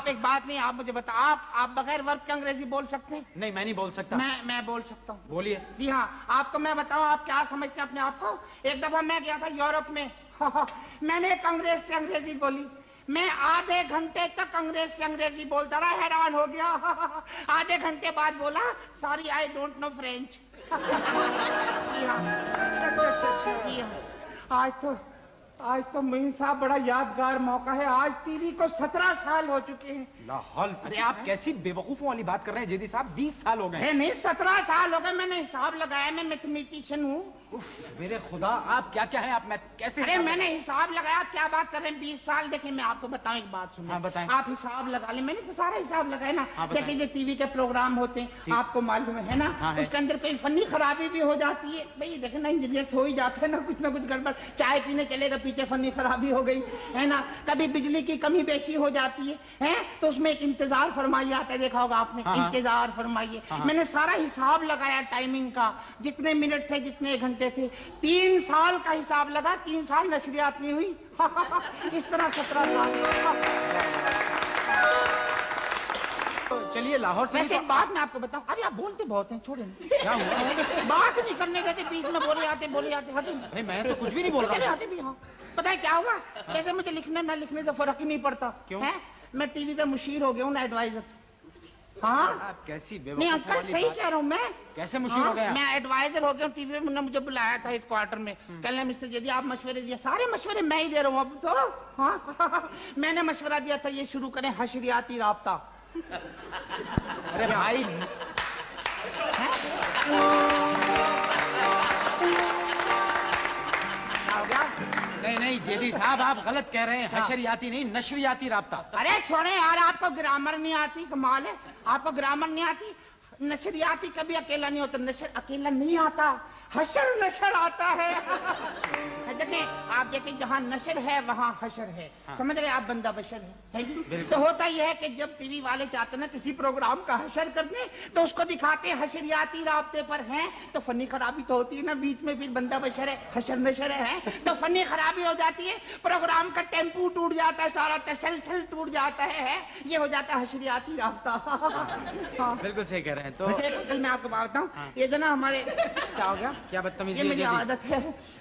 آپ ایک بات نہیں، آپ مجھے بتا، آپ بغیر ورک کے انگریزی بول سکتے ہیں؟ نہیں میں نہیں بول سکتا. میں بول سکتا ہوں. بولیے. جی ہاں، آپ کو میں بتاؤں آپ کیا سمجھتے ہیں اپنے آپ کو. ایک دفعہ میں گیا تھا یورپ میں، میں نے ایک انگریز سے انگریزی بولی، میں آدھے گھنٹے تک انگریز سے انگریزی بولتا رہا، حیران ہو گیا. آدھے گھنٹے بعد بولا sorry I don't know French. جی ہاں. اچھا. جی ہاں. آج تو مین صاحب بڑا یادگار موقع ہے. آج ٹی وی کو 17 سال ہو چکے ہیں. لاہور. ارے آپ کیسی بے وقوفوں والی بات کر رہے ہیں جیدی صاحب؟ 20 سال ہو گئے. نہیں 17 سال ہو گئے. میں نے حساب لگایا، میں میتھمیٹیشین ہوں. میرے خدا، آپ کیا ہیں آپ؟ میں کیسے؟ ارے میں نے حساب لگایا. کیا بات کر رہے ہیں 20 سال؟ دیکھیں میں آپ کو بتاؤں ایک بات سنیں. ہاں بتائیں. آپ حساب لگا لیں. میں نے تو سارا حساب لگایا نا. بتائیں. دیکھیں یہ ٹی وی کے پروگرام ہوتے ہیں، آپ کو معلوم ہے نا، اس کے اندر کوئی فنی خرابی بھی ہو جاتی ہے. بھائی دیکھیں نا، انجینئر ہو ہی جاتے ہیں نا کچھ گڑبڑ. چائے پینے چلے گا، پیچھے فنی خرابی ہو گئی ہے نا. کبھی بجلی کی کمی بیشی ہو جاتی ہے تو اس میں ایک انتظار فرمائیے آتا ہے، دیکھا ہوگا آپ نے. انتظار فرمائیے. میں نے سارا حساب لگایا ٹائمنگ کا، جتنے منٹ تھے جتنے گھنٹے تھے. 3 سال کا حساب لگا. 3 سال نشریات نہیں ہوئی. اس طرح 17 سال. چلیے لاہور سے. ویسے ایک بات میں آپ کو بتاؤں. ارے آپ بولتے بہت ہیں، چھوڑیں. کیا ہوا؟ بات نہیں کرنے دیتے، بیچ میں بولے آتے. نہیں میں تو کچھ بھی نہیں بول رہا. ہوں. پتہ ہے کیا ہوا؟ جیسے مجھے لکھنے نہ لکھنے سے فرق ہی نہیں پڑتا. کیوں؟ میں ٹی وی پہ مشیر ہو گیا ہوں نا، ایڈوائزر. ہاں آپ کیسی بے نہیں وقوفوں انکل والی صحیح بات؟ کہہ رہا ہوں میں. کیسے مشیر ہو گئے آپ؟ میں ایڈوائزر ہو گیا ہوں ٹی وی میں. مجھے بلایا تھا ہیڈ کوارٹر میں. کہنے مسٹر جیدی آپ مشورے دیے. سارے مشورے میں ہی دے رہا ہوں اب تو. ہاں میں نے مشورہ دیا تھا یہ شروع کریں حشریاتی رابطہ. ارے بھائی نہیں جیدی صاحب آپ غلط کہہ رہے ہیں. حشریاتی نہیں، نشریاتی رابطہ. ارے چھوڑیں یار، آپ کو گرامر نہیں آتی. کمال ہے، آپ کو گرامر نہیں آتی. نشریاتی کبھی اکیلا نہیں ہوتا. نشر اکیلا نہیں آتا، حشر نشر آتا ہے. دیکھیں آپ دیکھیں، جہاں نشر ہے وہاں حشر ہے. سمجھ رہے آپ؟ بندہ بشر ہے جی. تو ہوتا یہ ہے کہ جب ٹی وی والے چاہتے ہیں نا کسی پروگرام کا حشر کر دیں تو اس کو دکھاتے ہیں حشریاتی رابطے پر ہیں. تو فنی خرابی تو ہوتی ہے نا بیچ میں، پھر بندہ بشر ہے حشر نشر ہے تو فنی خرابی ہو جاتی ہے. پروگرام کا ٹیمپو ٹوٹ جاتا ہے، سارا تسلسل ٹوٹ جاتا ہے. یہ ہو جاتا ہے حشریاتی رابطہ. بالکل صحیح کہہ رہے ہیں. تو کل میں آپ کو بات بتاؤں، یہ جو نا ہمارے کیا ہو گیا، کیا بدتمیزی یہ ہے میری جیدی؟ عادت ہے.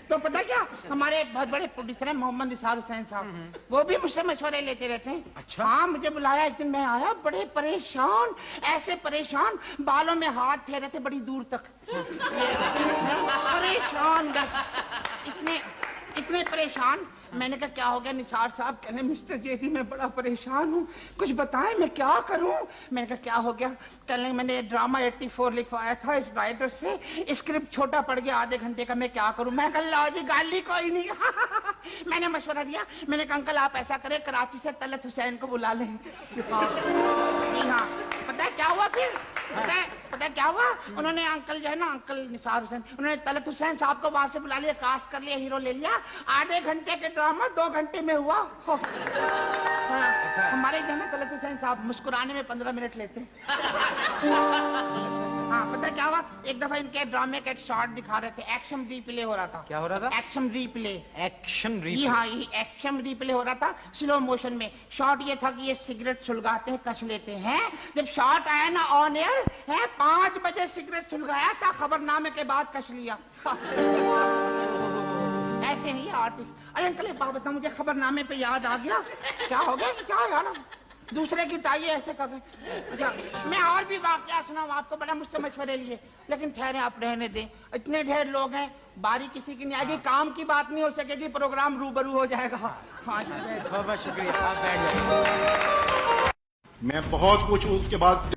تو پتہ کیا، ہمارے بہت بڑے پروڈیوسر ہیں محمد نثار حسین صاحب، وہ بھی مجھ سے مشورے لیتے رہتے ہیں. اچھا. ہاں مجھے بلایا ایک دن. میں آیا بڑے پریشان، ایسے پریشان بالوں میں ہاتھ پھیرے تھے بڑی دور تک. پریشان اتنے پریشان. میں نے کہا کیا ہو گیا نثار صاحب؟ کہنے مسٹر جیدی میں بڑا پریشان ہوں، کچھ بتائیں میں کیا کروں. میں نے کہا کیا ہو گیا؟ کہنے میں نے ڈرامہ 84 لکھوایا تھا اس رائٹر سے، اسکرپٹ چھوٹا پڑ گیا آدھے گھنٹے کا، میں کیا کروں؟ میں کہا لاؤ جی گالی کوئی نہیں. میں نے مشورہ دیا. میں نے کہا انکل آپ ایسا کریں کراچی سے طلعت حسین کو بلا لیں. جی ہاں. پتہ ہے کیا ہوا پھر؟ پتہ ہے کیا ہوا؟ انہوں نے انکل جو ہے نا، انکل نثار حسین، انہوں نے طلعت حسین صاحب کو وہاں سے بلا لیا، کاسٹ کر لیا، ہیرو لے لیا. آدھے گھنٹے کے ڈرامہ 2 گھنٹے میں ہوا. ہمارے جو ہے نا طلعت حسین صاحب مسکرانے میں 15 منٹ لیتے. ہاں پتہ کیا ہوا؟ ایک دفعہ ان کے ڈرامے کا ایک شارٹ دکھا رہے تھے، ایکشن ری پلے ہو رہا تھا. کیا ہو رہا تھا؟ ایکشن ری پلے. ایکشن ری جی ہاں ایکشن ری پلے ہو رہا تھا سلو موشن میں. شارٹ یہ تھا کہ یہ سگریٹ سلگاتے ہیں، کش لیتے ہیں. جب شارٹ آیا نا آن ایئر ہے، 5 بجے سگریٹ سلگایا تھا، خبر نامے کے بعد کش لیا. ایسے ہی آرٹسٹ. ارے انکل ایک بات بتاؤ، مجھے خبر نامے پہ یاد آ گیا. کیا ہو گیا؟ کیا یار دوسرے کی ٹائی ایسے کر رہے ہیں. میں اور بھی واقعہ سناؤں آپ کو، بڑا مجھ سے مشورے لیے، لیکن ٹھہرے آپ رہنے دیں. اتنے ڈھیر لوگ ہیں، باری کسی کی نہیں آئے گی، کام کی بات نہیں ہو سکے گی، پروگرام روبرو ہو جائے گا. ہاں بہت شکریہ. آپ بیٹھ جائیں. میں بہت کچھ اس کے بعد